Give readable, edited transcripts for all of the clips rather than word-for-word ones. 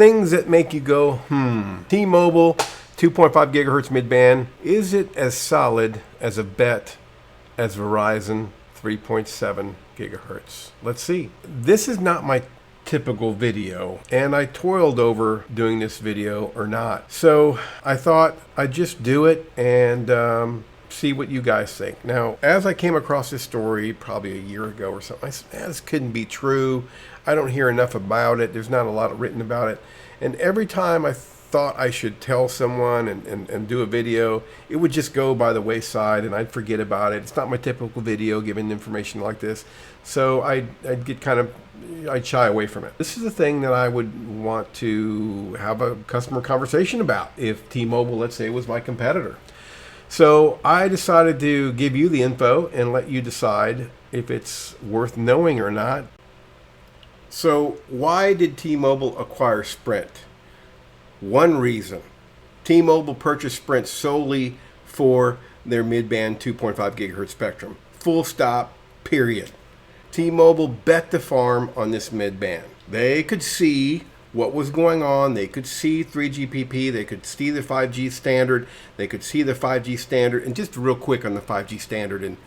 things that make you go, T-Mobile 2.5 gigahertz midband, is it as solid as a bet as Verizon 3.7 gigahertz? Let's see. This is not my typical video, and I toiled over doing this video or not. So I thought I'd just do it and see what you guys think. Now, as I came across this story probably a year ago or something, I said, man, this couldn't be true. I don't hear enough about it. There's not a lot written about it. And every time I thought I should tell someone and do a video, it would just go by the wayside and I'd forget about it. It's not my typical video giving information like this. So I'd get I'd shy away from it. This is the thing that I would want to have a customer conversation about if T-Mobile, let's say, was my competitor. So I decided to give you the info and let you decide if it's worth knowing or not. So why did T-Mobile acquire Sprint? One reason. T-Mobile purchased Sprint solely for their mid-band 2.5 gigahertz spectrum. Full stop, period. T-Mobile bet the farm on this mid-band. They could see what was going on. They could see 3GPP. They could see the 5G standard. They could see the 5G standard. And just real quick on the 5G standard and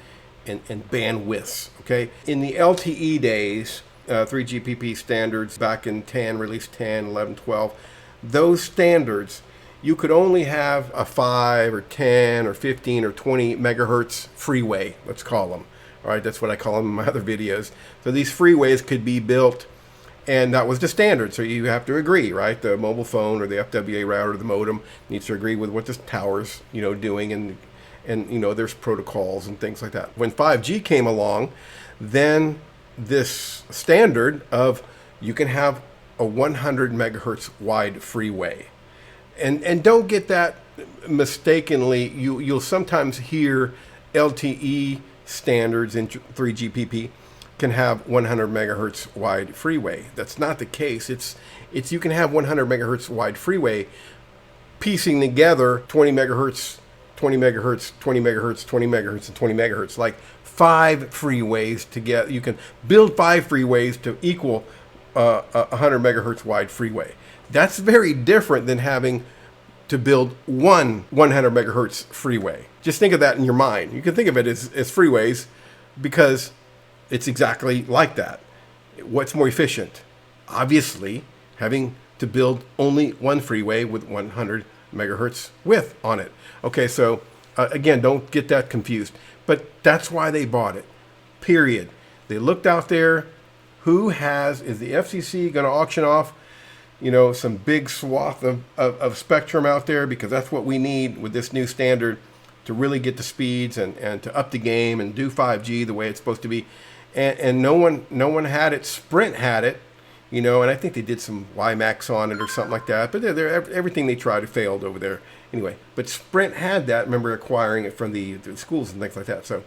bandwidths, okay? In the LTE days, 3GPP standards back in release 10, 11, 12, those standards, you could only have a 5 or 10 or 15 or 20 megahertz freeway, let's call them. All right, that's what I call them in my other videos. So these freeways could be built, and that was the standard. So you have to agree, right? The mobile phone or the FWA router, the modem needs to agree with what the tower's, doing, and there's protocols and things like that. When 5G came along, then this standard of you can have a 100 megahertz wide freeway, and don't get that mistakenly. You'll sometimes hear LTE standards in 3GPP can have 100 megahertz wide freeway. That's not the case. It's you can have 100 megahertz wide freeway piecing together 20 megahertz, 20 megahertz, 20 megahertz, 20 megahertz, and 20 megahertz, like 5 freeways to get. You can build 5 freeways to equal 100 megahertz wide freeway. That's very different than having to build one 100 megahertz freeway. Just think of that in your mind. You can think of it as freeways because it's exactly like that. What's more efficient? Obviously, having to build only one freeway with 100 megahertz width on it. Okay, so again, don't get that confused. But that's why they bought it, period. They looked out there. Is the FCC going to auction off, some big swath of spectrum out there? Because that's what we need with this new standard to really get the speeds and to up the game and do 5G the way it's supposed to be. And no one had it. Sprint had it, and I think they did some WiMAX on it or something like that. But everything they tried failed over there. Anyway, but Sprint had that. Remember acquiring it from the schools and things like that. So,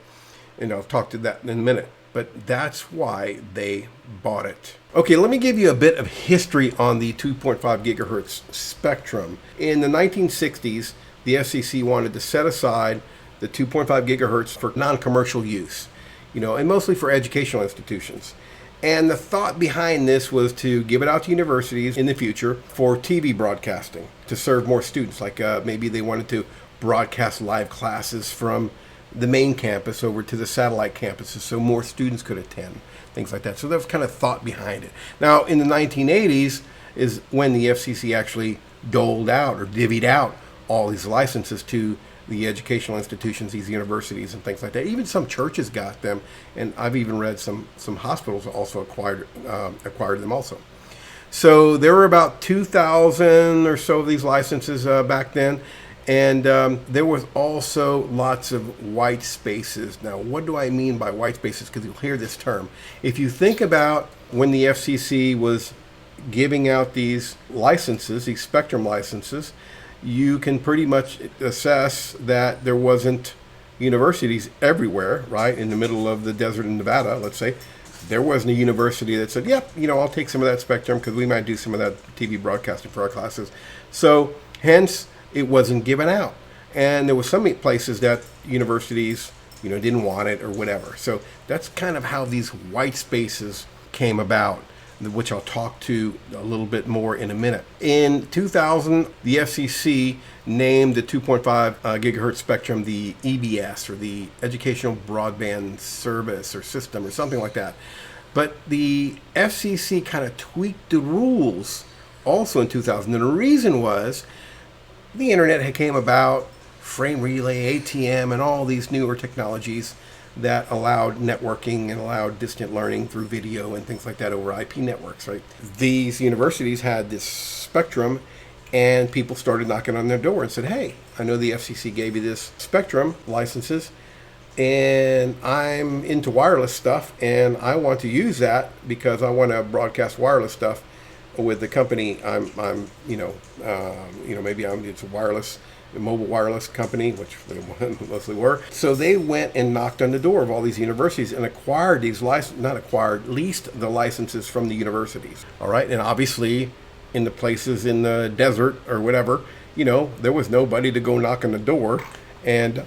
I'll talk to that in a minute. But that's why they bought it. Okay, let me give you a bit of history on the 2.5 gigahertz spectrum. In the 1960s, the FCC wanted to set aside the 2.5 gigahertz for non-commercial use, and mostly for educational institutions. And the thought behind this was to give it out to universities in the future for TV broadcasting to serve more students. Like maybe they wanted to broadcast live classes from the main campus over to the satellite campuses so more students could attend, things like that. So that was kind of thought behind it. Now, in the 1980s is when the FCC actually doled out or divvied out all these licenses to the educational institutions, these universities and things like that. Even some churches got them, and I've even read some hospitals also acquired them also. So there were about 2,000 or so of these licenses back then. And there was also lots of white spaces. Now, what do I mean by white spaces? Because you'll hear this term. If you think about when the FCC was giving out these licenses, these spectrum licenses, you can pretty much assess that there wasn't universities everywhere, right? In the middle of the desert in Nevada, let's say, there wasn't a university that said, yep, I'll take some of that spectrum because we might do some of that TV broadcasting for our classes. So hence, it wasn't given out. And there was some places that universities, didn't want it or whatever. So that's kind of how these white spaces came about. which I'll talk to a little bit more in a minute. In 2000, the FCC named the 2.5 gigahertz spectrum the EBS, or the Educational Broadband Service or System, or something like that. But the FCC kind of tweaked the rules also in 2000. And the reason was the internet had came about, frame relay, ATM, and all these newer technologies that allowed networking and allowed distant learning through video and things like that over IP networks, right? These universities had this spectrum, and people started knocking on their door and said, hey, I know the FCC gave you this spectrum licenses, and I'm into wireless stuff, and I want to use that because I want to broadcast wireless stuff with the company I'm maybe it's a mobile wireless company, which they mostly were. So they went and knocked on the door of all these universities and acquired these leased the licenses from the universities. All right, and obviously in the places in the desert or whatever, there was nobody to go knock on the door and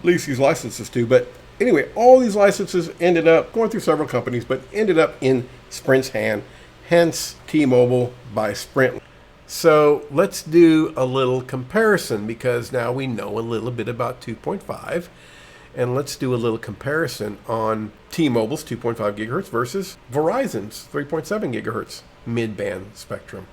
lease these licenses to. But anyway, all these licenses ended up going through several companies, but ended up in Sprint's hand, hence T-Mobile by Sprint. So let's do a little comparison, because now we know a little bit about 2.5, and let's do a little comparison on T-Mobile's 2.5 gigahertz versus Verizon's 3.7 gigahertz mid-band spectrum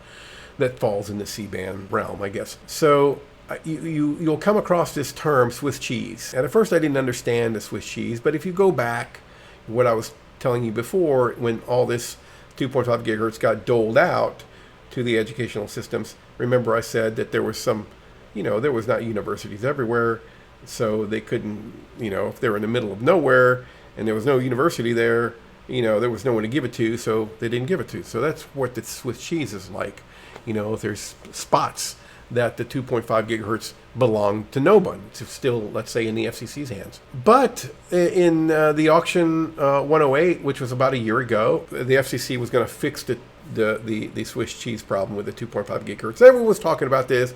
that falls in the C-band realm, I guess. So you'll come across this term Swiss cheese. And at first I didn't understand the Swiss cheese, but if you go back, what I was telling you before, when all this 2.5 gigahertz got doled out to the educational systems, remember I said that there was some, there was not universities everywhere, so they couldn't, if they were in the middle of nowhere and there was no university there, there was no one to give it to, so they didn't give it to. So that's what the Swiss cheese is like. There's spots that the 2.5 gigahertz belong to no one. It's still, let's say, in the FCC's hands. But in the auction 108, which was about a year ago, the FCC was going to fix the Swiss cheese problem with the 2.5 gigahertz. Everyone was talking about this,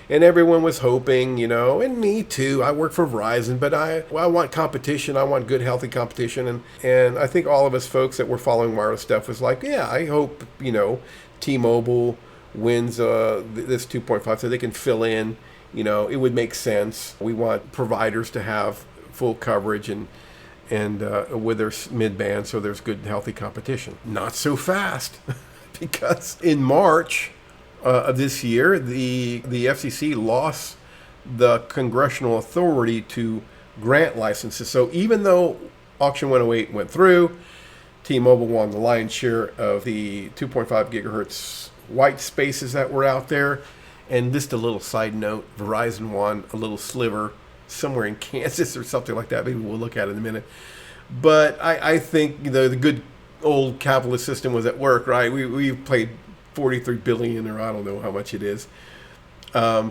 and everyone was hoping, and me too. I work for Verizon, but I want competition. I want good, healthy competition. And I think all of us folks that were following wireless stuff was like, yeah, I hope, T-Mobile wins this 2.5 so they can fill in. It would make sense. We want providers to have full coverage and with their mid-band, so there's good, healthy competition. Not so fast, because in March of this year, the FCC lost the congressional authority to grant licenses. So even though Auction 108 went through, T-Mobile won the lion's share of the 2.5 gigahertz white spaces that were out there. And just a little side note, Verizon won a little sliver somewhere in Kansas or something like that. Maybe we'll look at it in a minute. But I think the good old capitalist system was at work, right? We paid $43 billion, or I don't know how much it is,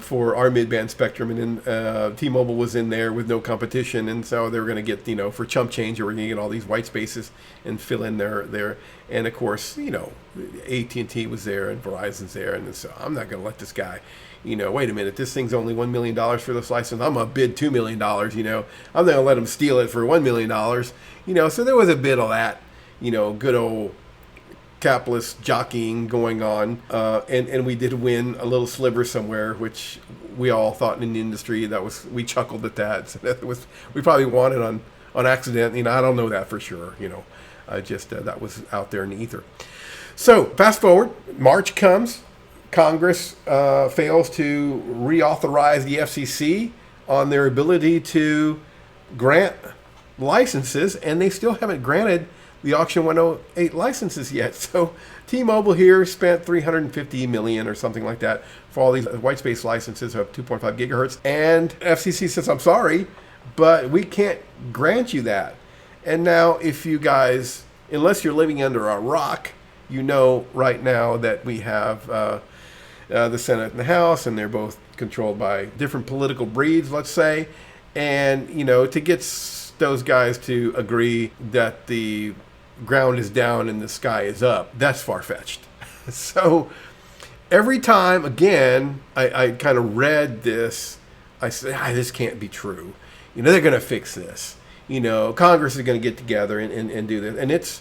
for our mid-band spectrum, and then T-Mobile was in there with no competition, and so they were going to get, for chump change, they were going to get all these white spaces and fill in there. And of course, AT&T was there and Verizon's there, and so I'm not going to let this guy, wait a minute, this thing's only $1 million for this license. I'm going to bid $2 million, I'm not going to let him steal it for $1 million, so there was a bit of that, good old capitalist jockeying going on, and we did win a little sliver somewhere, which we all thought in the industry we chuckled at that. So we probably won it on accident. I don't know that for sure. That was out there in the ether. So fast forward, March comes, Congress fails to reauthorize the FCC on their ability to grant licenses, and they still haven't granted the Auction 108 licenses yet. So T-Mobile here spent $350 million or something like that for all these white space licenses of 2.5 gigahertz. And FCC says, I'm sorry, but we can't grant you that. And now if you guys, unless you're living under a rock, right now that we have the Senate and the House, and they're both controlled by different political breeds, let's say. And, to get those guys to agree that the ground is down and the sky is up, that's far-fetched. So every time, again, I kind of read this, I said, this can't be true. They're going to fix this. Congress is going to get together and do this. And it's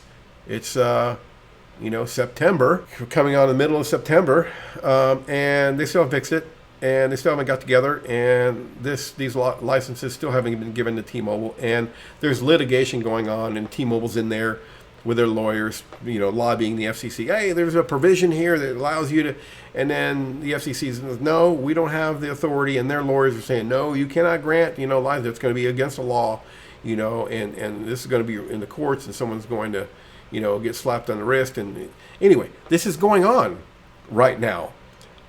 September, coming on the middle of September, and they still haven't fixed it, and they still haven't got together, and these licenses still haven't been given to T-Mobile, and there's litigation going on, and T-Mobile's in there with their lawyers, lobbying the FCC. Hey, there's a provision here that allows you to, and then the FCC says, no, we don't have the authority, and their lawyers are saying, no, you cannot grant, license. It's going to be against the law, and this is going to be in the courts, and someone's going to, get slapped on the wrist. And anyway, this is going on right now,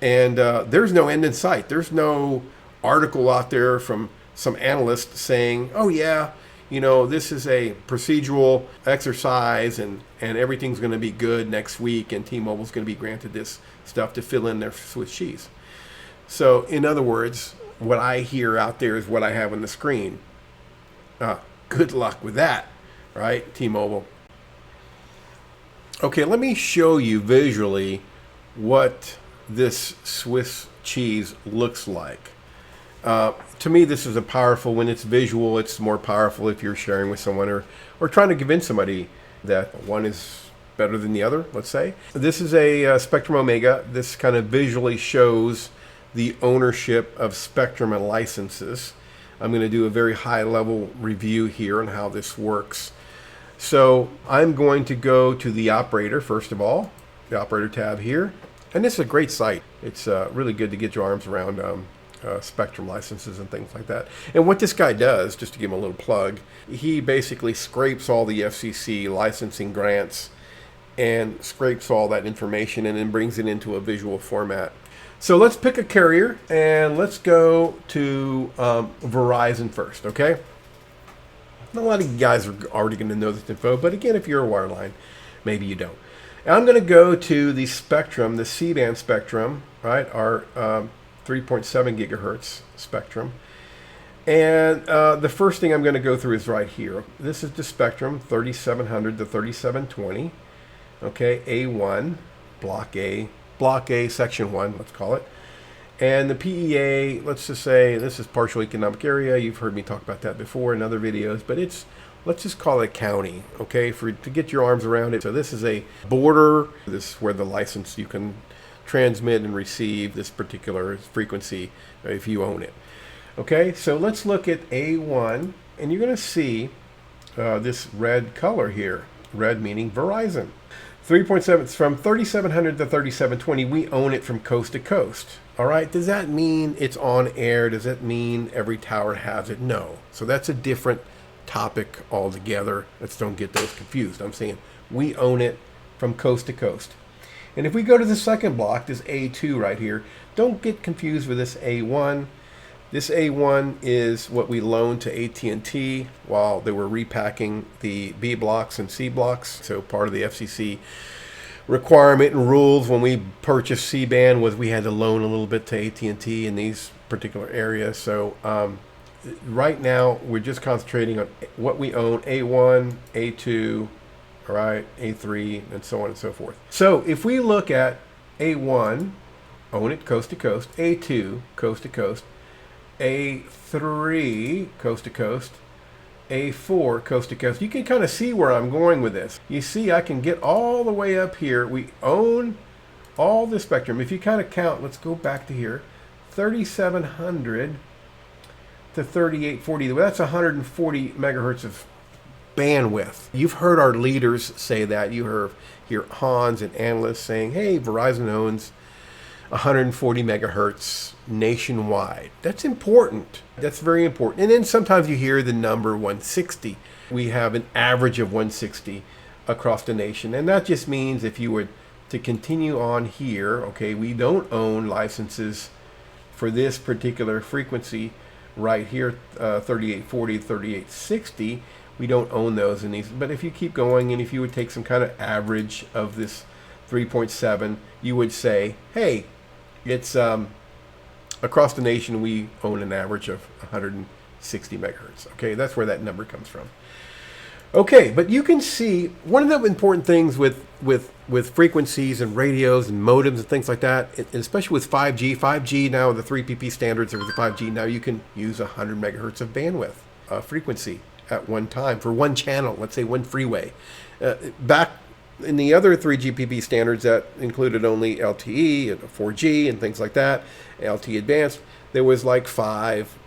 and there's no end in sight. There's no article out there from some analyst saying, oh yeah, this is a procedural exercise and everything's going to be good next week, and T-Mobile's going to be granted this stuff to fill in their Swiss cheese. So in other words, what I hear out there is what I have on the screen. Good luck with that, right, T-Mobile? Okay, let me show you visually what this Swiss cheese looks like. To me, this is a powerful, when it's visual, it's more powerful if you're sharing with someone or trying to convince somebody that one is better than the other, let's say. This is a Spectrum Omega. This kind of visually shows the ownership of Spectrum and licenses. I'm going to do a very high-level review here on how this works. So I'm going to go to the operator, first of all, the operator tab here. And this is a great site. It's really good to get your arms around Spectrum licenses and things like that. And what this guy does, just to give him a little plug, he basically scrapes all the FCC licensing grants and scrapes all that information and then brings it into a visual format. So let's pick a carrier and let's go to Verizon first, okay? A lot of you guys are already going to know this info, but again, if you're a wireline, maybe you don't. And I'm going to go to the Spectrum, the C-band Spectrum, right? Our 3.7 gigahertz Spectrum. And the first thing I'm going to go through is right here. This is the Spectrum 3700 to 3720. Okay, A1, Block A, Section 1, let's call it. And the PEA, let's just say this is partial economic area. You've heard me talk about that before in other videos, but let's just call it county, okay, to get your arms around it. So this is a border. This is where the license you can transmit and receive this particular frequency if you own it. Okay, so let's look at A1, and you're going to see this red color here. Red meaning Verizon. 3.7, it's from 3700 to 3720. We own it from coast to coast. All right, does that mean it's on air? Does that mean every tower has it? No. So that's a different topic altogether. Let's don't get those confused. I'm saying we own it from coast to coast. And if we go to the second block, this A2 right here, don't get confused with this A1. This A1 is what we loaned to AT&T while they were repacking the B blocks and C blocks. So part of the FCC requirement and rules when we purchased C-band was we had to loan a little bit to AT&T in these particular areas. So right now we're just concentrating on what we own, A1, A2, all right, A3, and so on and so forth. So if we look at A1, own it coast to coast, A2, coast to coast, A3, coast to coast, A4, coast to coast. You can kind of see where I'm going with this. You see I can get all the way up here. We own all the spectrum. If you kind of count, let's go back to here, 3700 to 3840. That's 140 megahertz of bandwidth. You've heard our leaders say that. You hear Hans and analysts saying, hey, Verizon owns 140 megahertz nationwide. That's important. That's very important. And then sometimes you hear the number 160. We have an average of 160 across the nation. And that just means if you were to continue on here, okay, we don't own licenses for this particular frequency right here, 3840, 3860. We don't own those in these. But if you keep going and if you would take some kind of average of this 3.7, you would say, hey, it's across the nation we own an average of 160 megahertz. Okay, that's where that number comes from. Okay, but you can see one of the important things with frequencies and radios and modems and things like that, especially with 5G. 5G now, the 3PP standards of the 5G, now you can use 100 megahertz of bandwidth frequency at one time for one channel, let's say one freeway. Back in the other 3GPP standards that included only LTE and 4G and things like that, LTE Advanced, there was like 5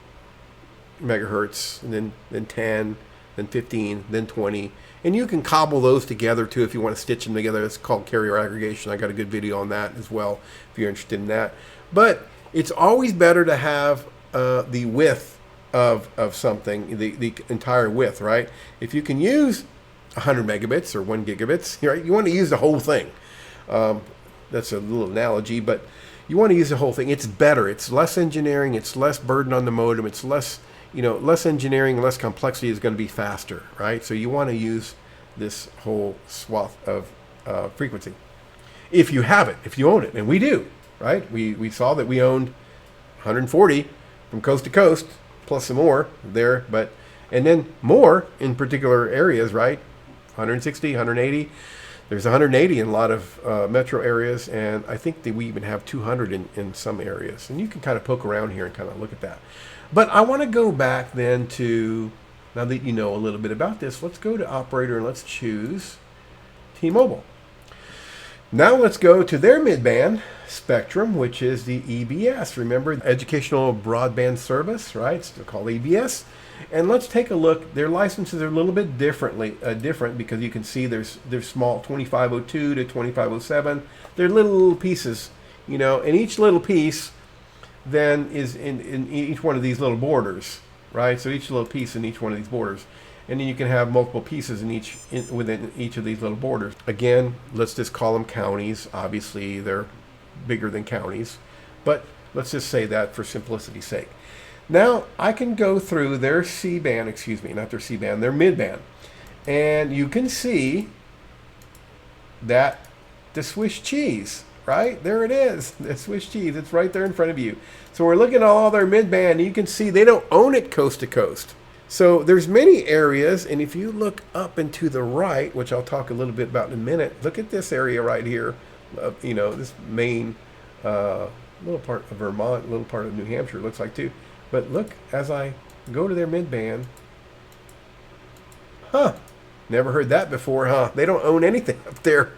megahertz, and then 10, then 15, then 20. And you can cobble those together too if you want to stitch them together. It's called carrier aggregation. I got a good video on that as well if you're interested in that. But it's always better to have the width of something, the entire width, right? If you can use 100 megabits or 1 gigabits, right, you want to use the whole thing. That's a little analogy, but you want to use the whole thing. It's better. It's less engineering. It's less burden on the modem. It's less, less engineering, less complexity is going to be faster, right? So you want to use this whole swath of frequency. If you have it, if you own it, and we do, right? We saw that we owned 140 from coast to coast, plus some more there, and then more in particular areas, right? 160, 180. There's 180 in a lot of metro areas, and I think that we even have 200 in some areas. And you can kind of poke around here and kind of look at that. But I want to go back then to, now that you know a little bit about this, let's go to operator and let's choose T-Mobile. Now let's go to their mid-band spectrum, which is the EBS. Remember, Educational Broadband Service, right? It's called EBS. And let's take a look. Their licenses are a little bit different because you can see there's small 2502 to 2507. They're little pieces, and each little piece then is in each one of these little borders, right? So each little piece in each one of these borders. And then you can have multiple pieces within each of these little borders. Again, let's just call them counties. Obviously, they're bigger than counties, but let's just say that for simplicity's sake. Now, I can go through their C-band, not their C-band, their mid-band. And you can see that the Swiss cheese, right? There it is, the Swiss cheese. It's right there in front of you. So we're looking at all their mid-band, and you can see they don't own it coast to coast. So there's many areas, and if you look up and to the right, which I'll talk a little bit about in a minute, look at this area right here, this Maine, little part of Vermont, little part of New Hampshire, looks like too. But look, as I go to their mid-band, never heard that before, huh? They don't own anything up there.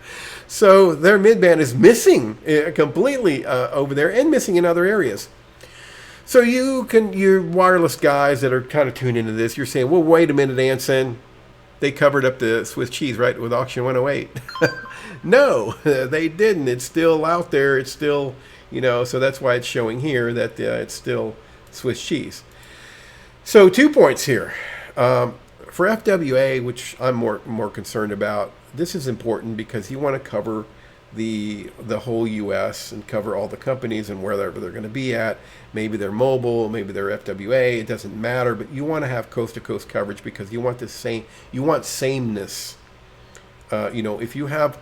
So their mid-band is missing completely over there and missing in other areas. So your wireless guys that are kind of tuned into this, you're saying, well, wait a minute, Anson. They covered up the Swiss cheese, right, with Auction 108. No, they didn't. It's still out there. It's still, so that's why it's showing here that it's still Swiss cheese. So 2 points here. For FWA, which I'm more concerned about, this is important because you want to cover the whole U.S. and cover all the companies and wherever they're going to be at. Maybe they're mobile, maybe they're FWA. It doesn't matter, but you want to have coast-to-coast coverage because you want sameness. If you have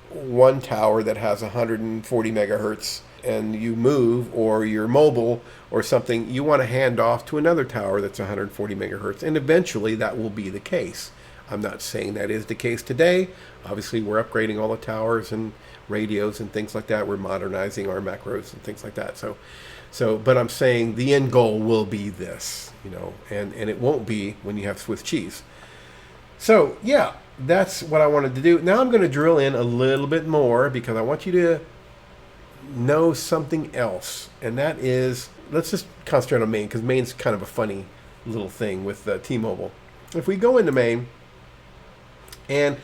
one tower that has 140 megahertz and you move, or you're mobile or something, you want to hand off to another tower that's 140 megahertz, and eventually that will be the case. I'm not saying that is the case today. Obviously, we're upgrading all the towers and radios and things like that. We're modernizing our macros and things like that. But I'm saying the end goal will be this, and it won't be when you have Swiss cheese. So, yeah, that's what I wanted to do. Now I'm going to drill in a little bit more because I want you to know something else, and that is, let's just concentrate on Maine because Maine's kind of a funny little thing with T-Mobile. If we go into Maine, and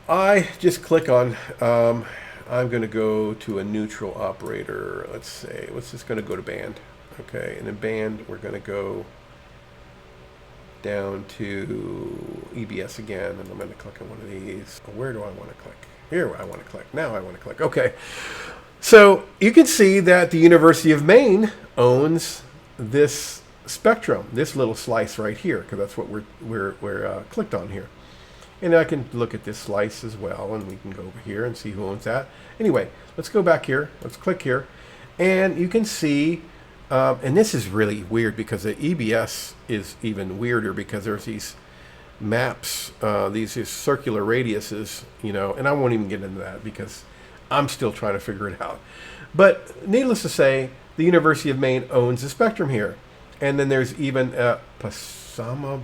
I just click on, I'm going to go to a neutral operator. Let's just going to go to band. Okay, and in band, we're going to go down to EBS again, and I'm going to click on one of these. Where do I want to click? Here I want to click. Now I want to click. Okay. So you can see that the University of Maine owns this spectrum, this little slice right here, because that's what we're clicked on here. And I can look at this slice as well, and we can go over here and see who owns that. Anyway, let's go back here. Let's click here. And you can see, and this is really weird because the EBS is even weirder because there's these maps, these circular radiuses, and I won't even get into that because I'm still trying to figure it out. But needless to say, the University of Maine owns the spectrum here. And then there's even Passamaquoddy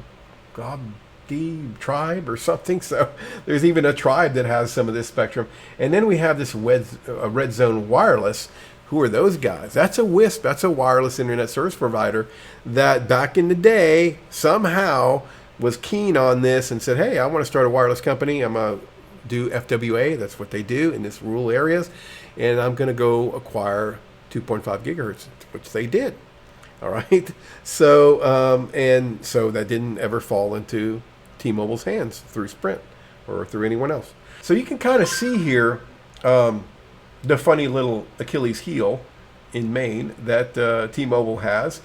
Lucky Tribe or something. So there's even a tribe that has some of this spectrum. And then we have this Red Zone Wireless. Who are those guys? That's a WISP. That's a wireless internet service provider that back in the day somehow was keen on this and said, hey, I want to start a wireless company. I'm going to do FWA. That's what they do in this rural areas. And I'm going to go acquire 2.5 gigahertz, which they did. All right. So, and so that didn't ever fall into T-Mobile's hands through Sprint or through anyone else. So you can kind of see here the funny little Achilles heel in Maine that T-Mobile has.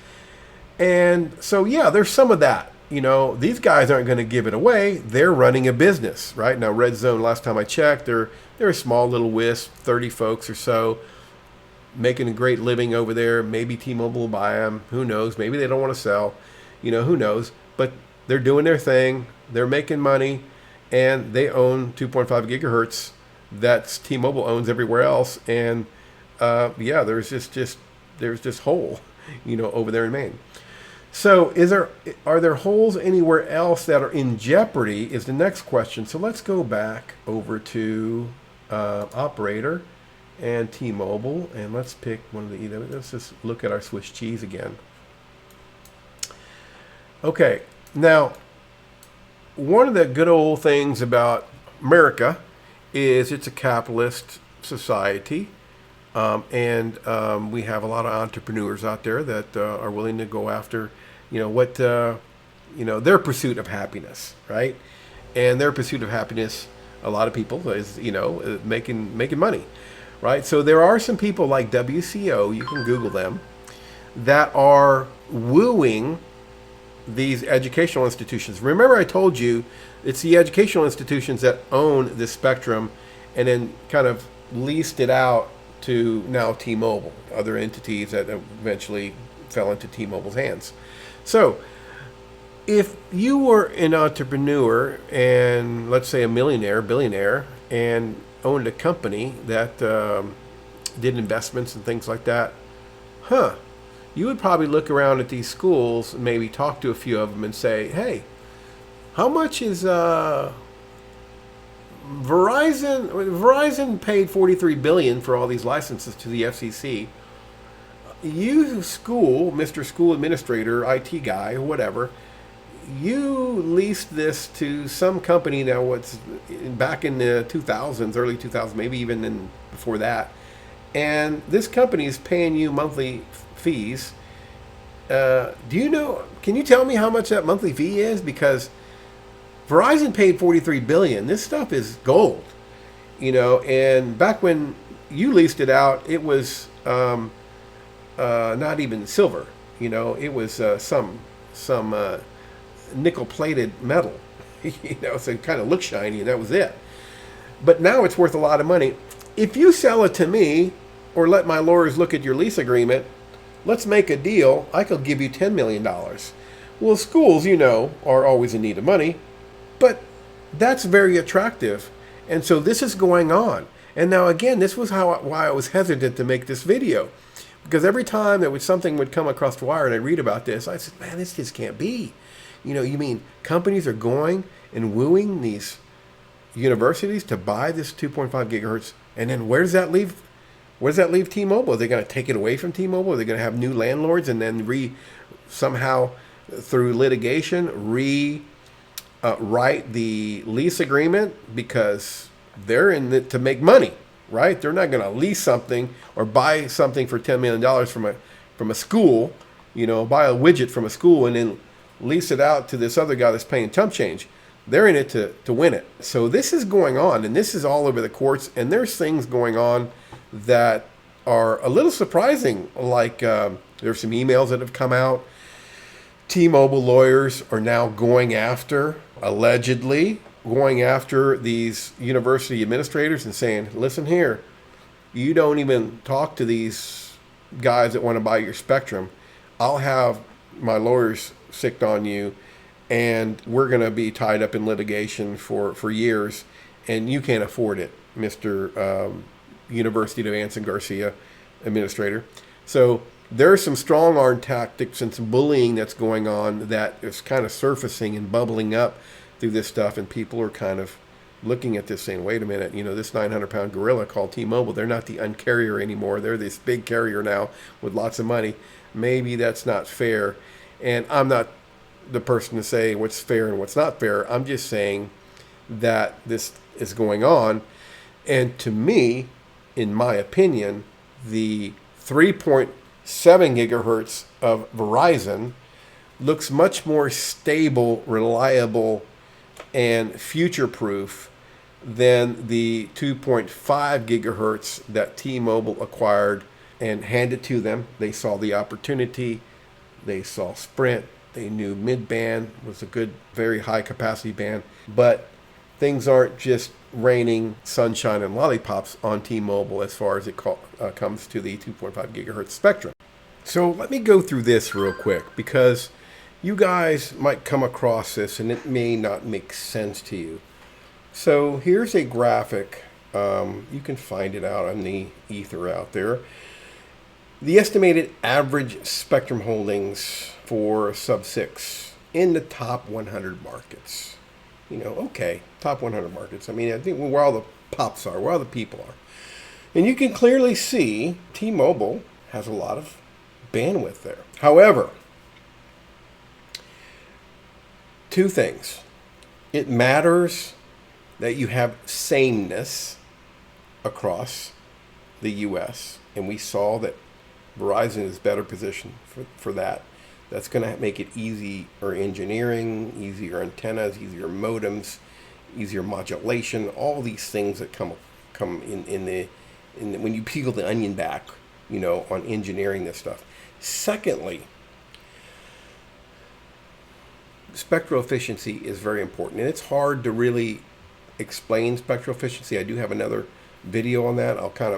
And so, yeah, there's some of that. You know, these guys aren't going to give it away. They're running a business, right? Now, Red Zone, last time I checked, they're a small little wisp, 30 folks or so, making a great living over there. Maybe T-Mobile will buy them. Who knows? Maybe they don't want to sell. You know, who knows? But they're doing their thing. They're making money, and they own 2.5 gigahertz. That's T-Mobile owns everywhere else. And yeah, there's this hole, you know, over there in Maine. So are there holes anywhere else that are in jeopardy is the next question. So let's go back over to operator and T-Mobile, and let's pick one of the, let's just look at our Swiss cheese again. Okay, now one of the good old things about America is it's a capitalist society. And we have a lot of entrepreneurs out there that are willing to go after, you know, their pursuit of happiness, right? And their pursuit of happiness, a lot of people is, you know, making money, right? So there are some people like WCO, you can Google them, that are wooing these educational institutions. Remember I told you it's the educational institutions that own this spectrum and then kind of leased it out to now T-Mobile, other entities that eventually fell into T-Mobile's hands. So if you were an entrepreneur and let's say a millionaire, billionaire, and owned a company that did investments and things like that, you would probably look around at these schools and maybe talk to a few of them and say, hey, how much is Verizon paid $43 billion for all these licenses to the FCC. You school, Mr. School Administrator, IT guy, whatever, you leased this to some company now. What's back in the 2000s, early 2000s, maybe even before that, and this company is paying you monthly fees. Do you know? Can you tell me how much that monthly fee is? Because Verizon paid $43 billion. This stuff is gold, you know. And back when you leased it out, it was not even silver. You know, it was some nickel-plated metal. You know, so it kind of looked shiny, and that was it. But now it's worth a lot of money. If you sell it to me, or let my lawyers look at your lease agreement, let's make a deal. I could give you $10 million. Well, schools, you know, are always in need of money. But that's very attractive. And so this is going on. And now, again, this was why I was hesitant to make this video. Because every time that something would come across the wire and I'd read about this, I said, man, this just can't be. You know, you mean companies are going and wooing these universities to buy this 2.5 gigahertz? And then where does that leave T-Mobile? Are they going to take it away from T-Mobile? Are they going to have new landlords and then somehow through litigation write the lease agreement, because they're in it to make money, right? They're not going to lease something or buy something for $10 million from a school, you know, buy a widget from a school and then lease it out to this other guy that's paying chump change. They're in it to win it. So this is going on, and this is all over the courts, and there's things going on that are a little surprising, like there's some emails that have come out. T-Mobile lawyers are now allegedly going after these university administrators and saying, listen here, you don't even talk to these guys that want to buy your spectrum. I'll have my lawyers sicked on you, and we're going to be tied up in litigation for years, and you can't afford it, Mr. University of Anson Garcia administrator. So there's some strong arm tactics and some bullying that's going on that is kind of surfacing and bubbling up through this stuff, and people are kind of looking at this saying, wait a minute, this 900-pound gorilla called T-Mobile, they're not the Un-carrier anymore. They're this big carrier now with lots of money. Maybe that's not fair. And I'm not the person to say what's fair and what's not fair. I'm just saying that this is going on. And to me, in my opinion, the 3.7 gigahertz of Verizon looks much more stable, reliable, and future-proof than the 2.5 gigahertz that T-Mobile acquired and handed to them. They saw the opportunity. They saw Sprint. They knew mid-band was a good, very high-capacity band. But things aren't just raining sunshine and lollipops on T-Mobile as far as it comes to the 2.5 gigahertz spectrum. So let me go through this real quick, because you guys might come across this and it may not make sense to you. So here's a graphic. You can find it out on the ether out there. The estimated average spectrum holdings for sub-6 in the top 100 markets. Okay, top 100 markets. I think where all the pops are, where all the people are. And you can clearly see T-Mobile has a lot of bandwidth there. However, two things. It matters that you have sameness across the U.S., and we saw that Verizon is better positioned for that. That's going to make it easier engineering, easier antennas, easier modems, easier modulation, all these things that come in the when you peel the onion back, on engineering this stuff. Secondly, spectral efficiency is very important, and it's hard to really explain spectral efficiency. I do have another video on that. I'll kind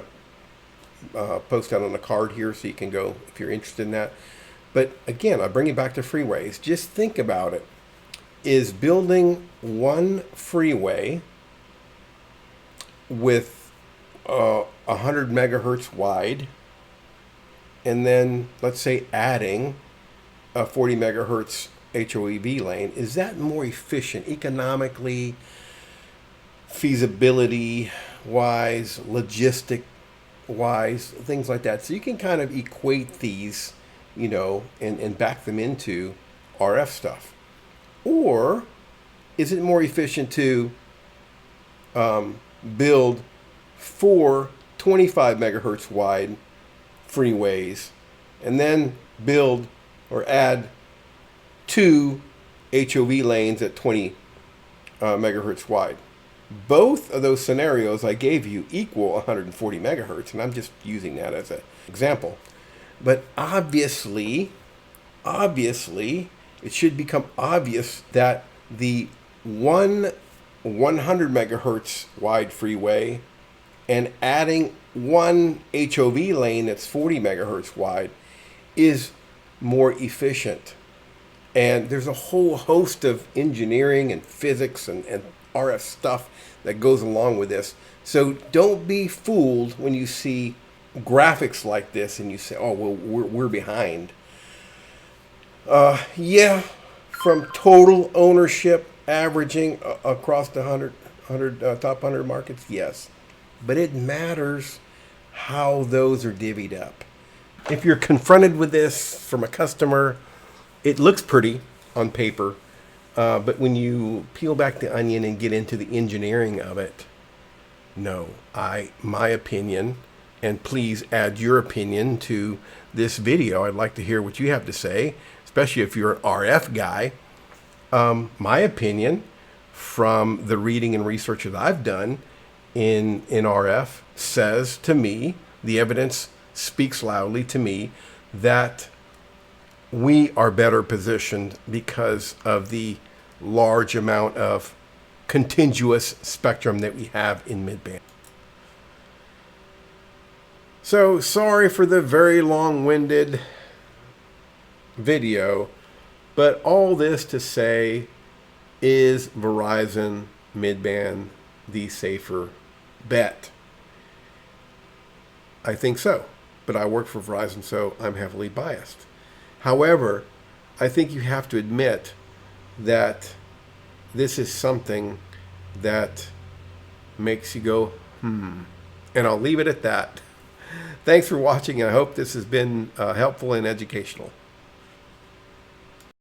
of post that on the card here so you can go if you're interested in that. But again, I bring it back to freeways. Just think about it. Is building one freeway with 100 megahertz wide, and then let's say adding a 40 megahertz HOEV lane, is that more efficient economically, feasibility wise, logistic wise, things like that? So you can kind of equate these, and back them into RF stuff. Or is it more efficient to build 4 25 megahertz wide freeways and then build or add 2 HOV lanes at 20 megahertz wide? Both of those scenarios I gave you equal 140 megahertz, and I'm just using that as an example. But obviously, it should become obvious that the 100 megahertz wide freeway and adding 1 HOV lane that's 40 megahertz wide is more efficient. And there's a whole host of engineering and physics and RF stuff that goes along with this. So don't be fooled when you see graphics like this and you say, oh, well, we're behind. Yeah, from total ownership averaging across the 100 top 100 markets, yes. But it matters how those are divvied up. If you're confronted with this from a customer, it looks pretty on paper, but when you peel back the onion and get into the engineering of it, no. My opinion, and please add your opinion to this video. I'd like to hear what you have to say, especially if you're an RF guy. My opinion, from the reading and research that I've done in RF, says to me, the evidence speaks loudly to me, that we are better positioned because of the large amount of contiguous spectrum that we have in midband. So sorry for the very long-winded video, but all this to say, is Verizon midband the safer bet? I think so, but I work for Verizon, so I'm heavily biased. However, I think you have to admit that this is something that makes you go, And I'll leave it at that. Thanks for watching, and I hope this has been helpful and educational.